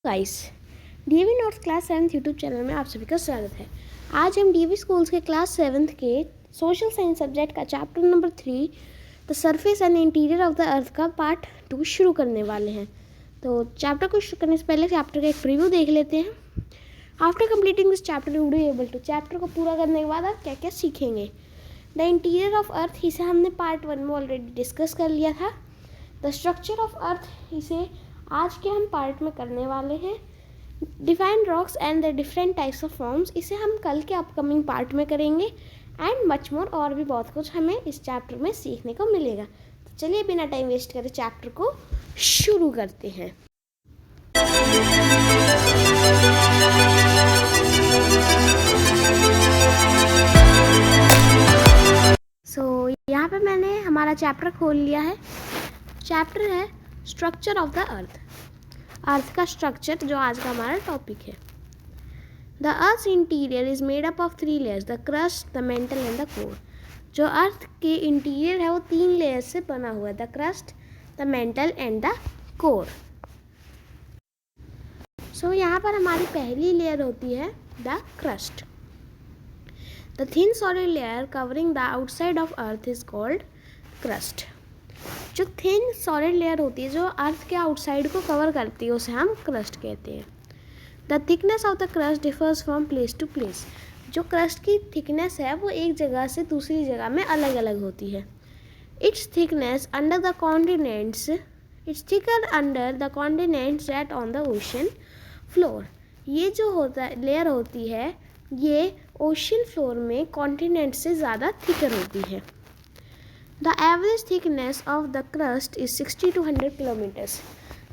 Guys, DAV notes class 7th YouTube channel में आप सभी का स्वागत है। आज हम डीएवी स्कूल्स के क्लास 7th के सोशल साइंस सब्जेक्ट का chapter number 3 the surface and interior of the अर्थ का पार्ट 2 शुरू करने वाले हैं। तो चैप्टर को शुरू करने से पहले चैप्टर का एक प्रीव्यू देख लेते हैं। After completing this chapter you will be able to, chapter को पूरा करने के बाद आप क्या क्या सीखेंगे। द इंटीरियर ऑफ अर्थ, इसे हमने पार्ट 1 में ऑलरेडी डिस्कस कर लिया था। द स्ट्रक्चर ऑफ अर्थ, इसे आज के हम पार्ट में करने वाले हैं। Define rocks and the different types of forms, इसे हम कल के अपकमिंग पार्ट में करेंगे। एंड मच मोर, और भी बहुत कुछ हमें इस चैप्टर में सीखने को मिलेगा। तो चलिए बिना टाइम वेस्ट करे चैप्टर को शुरू करते हैं। यहाँ पे मैंने हमारा चैप्टर खोल लिया है। चैप्टर है स्ट्रक्चर ऑफ द अर्थ, अर्थ का स्ट्रक्चर, जो आज का हमारा टॉपिक है। The earth interior is made up of 3 layers, the crust, the mantle and the core. जो अर्थ के इंटीरियर है वो 3 लेयर्स से बना हुआ है, the crust, the mantle and the core. So यहाँ पर हमारी पहली लेयर होती है the crust. The thin solid layer covering the outside of earth is called crust. जो थिन सॉलिड लेयर होती है जो अर्थ के आउटसाइड को कवर करती है उसे हम क्रस्ट कहते हैं। The thickness of the crust differs from place to place. जो क्रस्ट की थिकनेस है वो एक जगह से दूसरी जगह में अलग अलग होती है। It's thickness under the continents, it's thicker under the continents that on the ocean floor. ये जो होता है लेयर होती है ये ओशन फ्लोर में कॉन्टिनेंट से ज़्यादा थिकर होती है। The average thickness of the crust is 60 to 100 kilometres.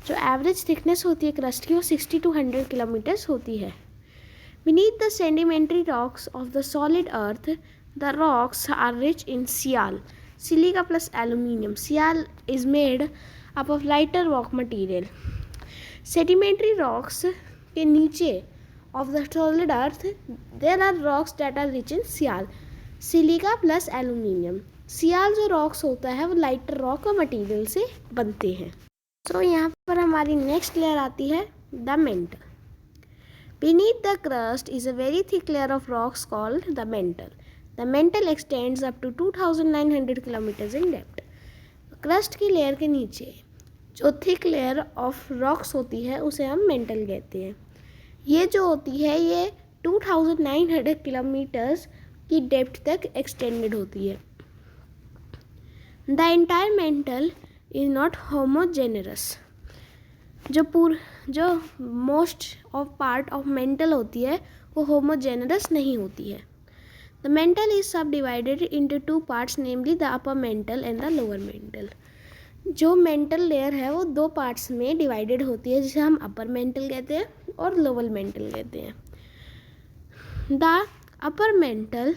जो एवरेज थिकनेस होती है क्रस्ट की वो 60 to 100 किलोमीटर्स होती है। Beneath the sedimentary rocks of the solid earth, the rocks are rich in sial, silica plus aluminium. Sial is made up of lighter rock material. Sedimentary rocks के नीचे of the solid earth there are rocks that are rich in sial, silica plus aluminium. Sial जो rocks होता है वो lighter rock और material से बनते हैं। सो यहाँ पर हमारी नेक्स्ट लेयर आती है the mantle. Beneath the crust is a very thick layer of rocks called the mantle. The mantle extends up to 2900 kilometres in depth. Crust की लेयर के नीचे जो थिक लेयर ऑफ रॉक्स होती है उसे हम मेंटल कहते हैं। ये जो होती है ये 2900 किलोमीटर्स की डेप्थ तक एक्सटेंडेड होती है। The entire mantle is not homogeneous. जो most of part of mantle होती है वो होमोजेनरस नहीं होती है। The mantle is subdivided into 2 parts, namely the upper mantle and the lower mantle. जो मेंटल लेयर है वो 2 पार्ट्स में डिवाइडेड होती है जिसे हम अपर मेंटल कहते हैं और लोअर मेंटल कहते हैं। The upper mantle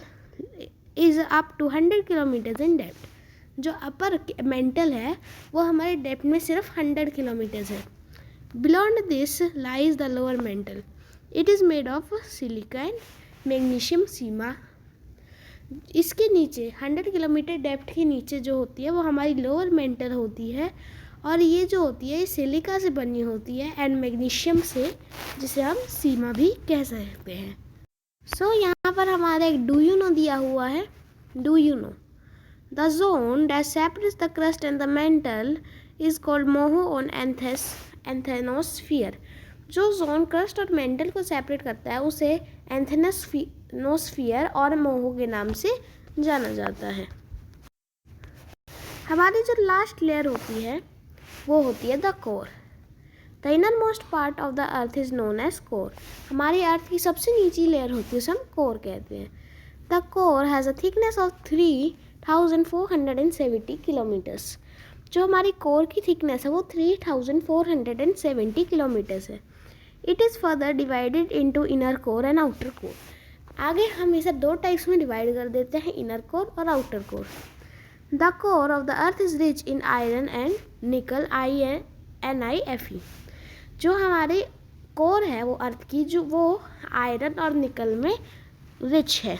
is up to 100 kilometres in depth. जो अपर मेंटल है वो हमारे डेप्थ में सिर्फ 100 किलोमीटर्स है। Beyond this lies the lower mantle, it is made of silica and magnesium sima. इसके नीचे 100 किलोमीटर डेप्थ के नीचे जो होती है वो हमारी लोअर मेंटल होती है, और ये जो होती है ये सिलिका से बनी होती है एंड मैग्नीशियम से, जिसे हम सीमा भी कह सकते हैं। सो यहाँ पर हमारा एक डू यू नो दिया हुआ है। Do you know the zone that separates the crust and the mantle is called Moho on एंथेनोस्फीयर। जो जोन क्रस्ट और मेंटल को सेपरेट करता है उसे एंथेनोस्फीयर और मोहो के नाम से जाना जाता है। हमारी जो लास्ट लेयर होती है वो होती है the core. The innermost part of the earth is known as core. हमारी अर्थ की सबसे नीची लेयर होती है उसे हम कोर कहते हैं। The core has a thickness of 3470 kilometres. जो हमारी कोर की थिकनेस है वो 3470 किलोमीटर्स है। It is further divided into inner core and outer core. आगे हम इसे 2 टाइप्स में डिवाइड कर देते हैं, इनर कोर और outer core. The core of the earth is rich in iron and निकल, NiFe। जो हमारी कोर है वो अर्थ की जो वो आयरन और निकल में रिच है।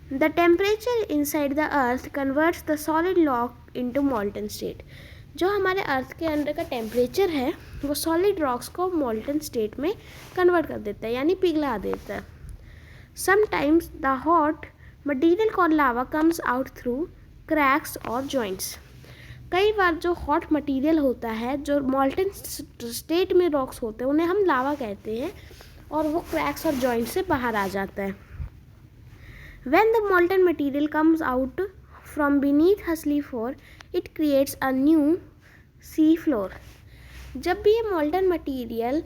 The temperature inside the earth converts the solid rock into molten state. जो हमारे अर्थ के अंदर का टेम्परेचर है वो सॉलिड रॉक्स को मोल्टन स्टेट में कन्वर्ट कर देता है, यानी पिघला देता है. Sometimes the hot material called lava comes out through cracks और जॉइंट्स. कई बार जो हॉट मटेरियल होता है, जो मोल्टन स्टेट में रॉक्स होते हैं, उन्हें हम लावा कहते हैं, और वो क्रैक्स और जॉइंट से बाहर आ जाता है. When the molten material comes out from beneath a sea floor, it creates a new sea floor. जब भी ये molten material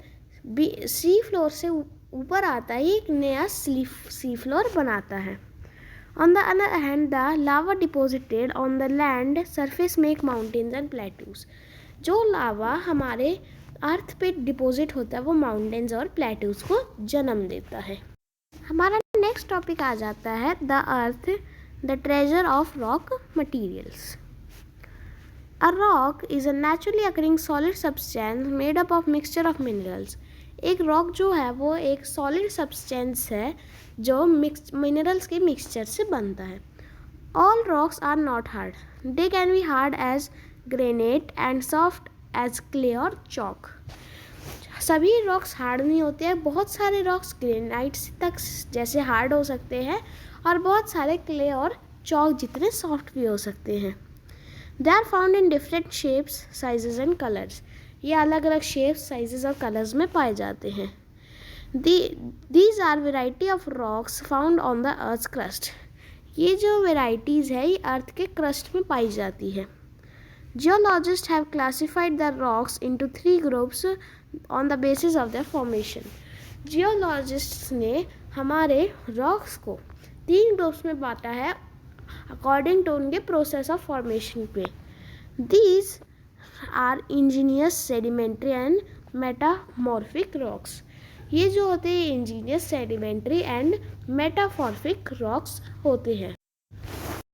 सी फ्लोर से ऊपर आता है, ये एक नया सी फ्लोर बनाता है. On the other hand, the lava deposited on the land surface make mountains and plateaus. जो लावा हमारे अर्थ पे डिपॉजिट होता है वो माउंटेन्स और प्लेट्यूज को जन्म देता है. हमारा नेक्स्ट टॉपिक आ जाता है the earth the treasure of rock materials. A rock is a naturally occurring solid substance made up of mixture of minerals. एक रॉक जो है वो एक सॉलिड सब्सटेंस है जो मिनरल्स के मिक्सचर से बनता है. All rocks are not hard. They can be hard as granite and soft as clay और चॉक. सभी रॉक्स हार्ड नहीं होते हैं. बहुत सारे रॉक्स ग्रेनाइट तक जैसे हार्ड हो सकते हैं और बहुत सारे क्ले और चॉक जितने सॉफ्ट भी हो सकते हैं. They are found in different shapes, sizes and colours. ये अलग अलग शेप्स, साइजेस और कलर्स में पाए जाते हैं. These are variety of rocks found on the earth crust. ये जो वेराइटीज़ है ये अर्थ के क्रस्ट में पाई जाती है. Geologists have classified the rocks into 3 groups on the basis of their formation. Geologists ने हमारे रॉक्स को 3 ग्रुप्स में बांटा है अकॉर्डिंग टू उनके प्रोसेस ऑफ फॉर्मेशन पे. These are Angénieux, sedimentary and metamorphic rocks. ये जो होते हैं Angénieux, sedimentary and metamorphic rocks होते हैं.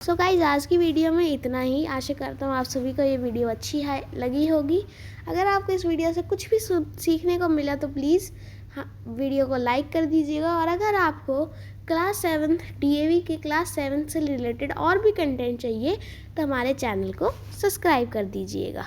सो गाइज, आज की वीडियो में इतना ही. आशा करता हूँ आप सभी को ये वीडियो अच्छी लगी होगी. अगर आपको इस वीडियो से कुछ भी सीखने को मिला तो प्लीज़ वीडियो को लाइक कर दीजिएगा. और अगर आपको क्लास 7 DAV के क्लास 7 से रिलेटेड और भी कंटेंट चाहिए तो हमारे चैनल को सब्सक्राइब कर दीजिएगा.